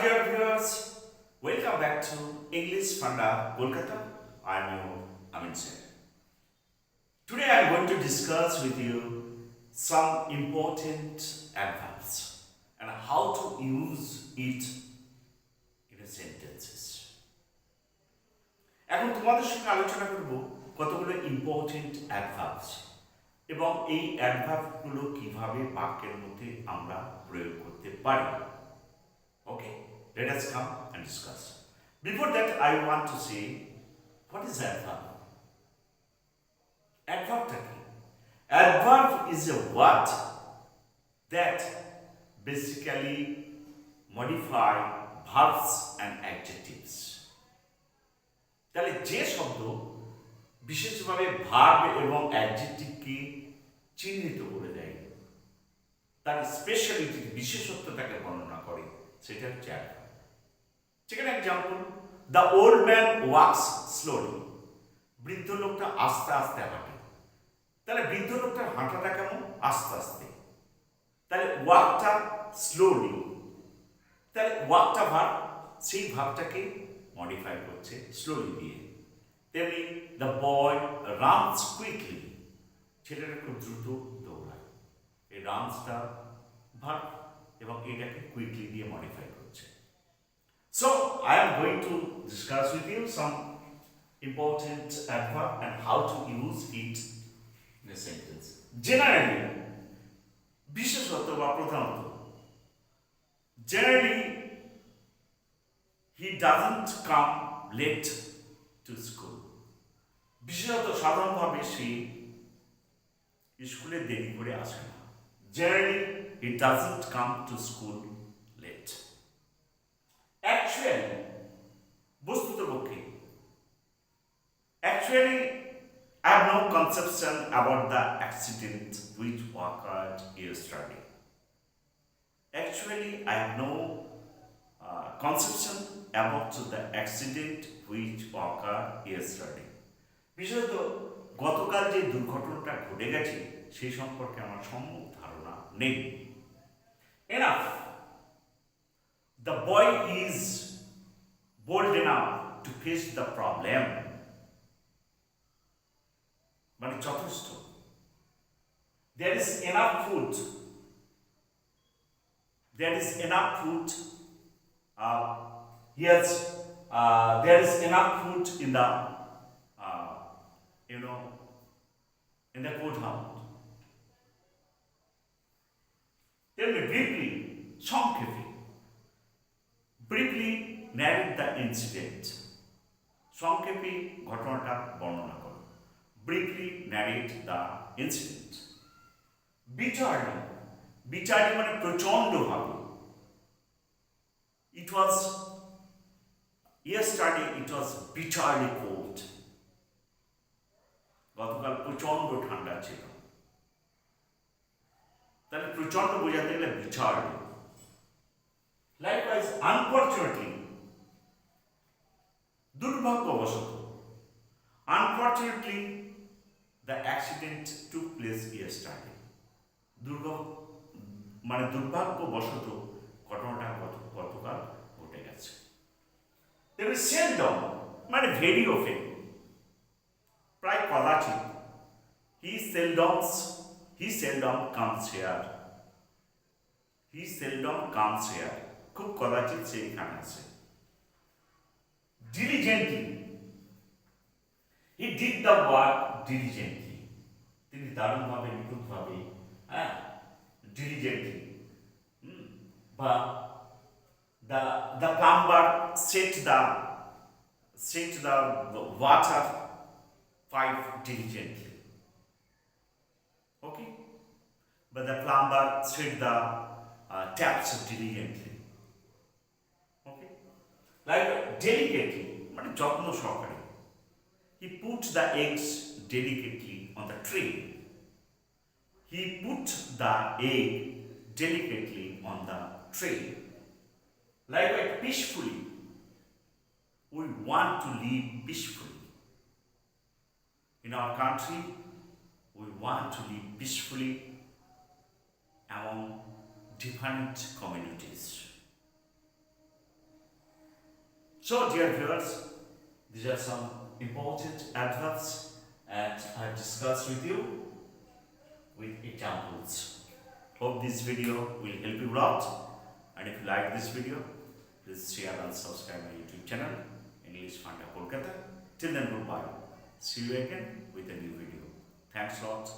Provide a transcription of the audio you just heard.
dear viewers, welcome back to English Funda Kolkata. I am your Amin Sir. Today I am going to discuss with you some important adverbs and how to use it in a sentences. এখন তোমাদের সঙ্গে আলোচনা করব কতগুলো important adverbs এবং এই অ্যাডভার্বগুলো কিভাবে বাক্যের মধ্যে আমরা প্রয়োগ করতে পারি। Okay, let us come and discuss. Before that, I want to say, what is adverb? Adverb কি? Adverb is a word that basically modify verbs and adjectives. তাহলে যে শব্দ বিশেষভাবে ভার্ব এবং অ্যাডজেক্টিভকে চিহ্নিত করে দেয়, তার স্পেশালিটি বিশেষত্বটাকে বর্ণনা করে, সেটা হচ্ছে অ্যাডভার্ব। সেখানে example, the old man walks slowly. বৃদ্ধ লোকটা আস্তে আস্তে হাঁটে। তাহলে বৃদ্ধ লোকটার হাঁটাটা কেমন? আস্তে আস্তে। তাহলে ওয়াকটা স্লোলি। তাহলে ওয়াকটা ভার্ব, সেই ভাবটাকে মডিফাই করছে স্লোলি দিয়ে। তেমনি দ্য বয় রানস কুইকলি। ছেলেটা খুব দ্রুত দৌড়ায়। এই রানসটা ভার্ব এবং এটাকে কুইকলি দিয়ে মডিফাই করছে। So I am going to discuss with you some important adverb and how to use it in a sentence. Generally, বিশেষত বা প্রধানত, generally he doesn't come late to school. বিশেষত সাধারণভাবে সে স্কুলে দেরি করে আসে না। Generally he doesn't come to school late. Actually, বস্তুতপক্ষে, actually I have no conception about the accident which occurred yesterday. Actually, I have no conception about the accident which occurred yesterday. বিশেষত গতকাল যে দুর্ঘটনাটা ঘটে গেছে সেই সম্পর্কে আমার সম্যক ধারণা নেই। Enough. The boy is bold enough to face the problem. মানে যথেষ্ট। There is enough food. There is enough food. Yes, there is enough food in the, in the courthouse. Tell me briefly, সংক্ষেপে, briefly narrate the incident. সংক্ষেপে ঘটনাটা বর্ণনা করো। Briefly narrate the incident. Bitterly, bitterly মানে প্রচণ্ডভাবে। It was yesterday. It was bitterly cold. গতকাল প্রচণ্ড ঠান্ডা ছিল। তাহলে প্রচণ্ড বোঝাতে গেলে bitterly. Likewise, unfortunately, দুর্ভাগ্যবশত, unfortunately the accident took place yesterday. মানে দুর্ভাগ্যবশত ঘটনাটা গতকাল ঘটে গেছে। তেমনি seldom মানে ভেরি অফেন, প্রায় কদাচিৎ। He seldom comes here. He seldom comes here. খুব কদাচিৎ সে এখানে আসে। Diligently, he did the work diligently. তিনি দারুণভাবে, নিখুঁতভাবে, diligently, বা the plumber set the water pipe diligently. Okay, but the plumber set the taps diligently. Okay, like delicately মানে যত্ন সহকারে। He put the eggs delicately on the tray. He put the egg delicately on the tray. Likewise, peacefully. We want to live peacefully. In our country, we want to live peacefully among different communities. So, dear viewers, these are some important adverbs and I have discussed with you with examples. Hope this video will help you out, and if you like this video, please share and subscribe my YouTube channel, English Funda Kolkata. Till then, goodbye. See you again with a new video. Thanks a lot.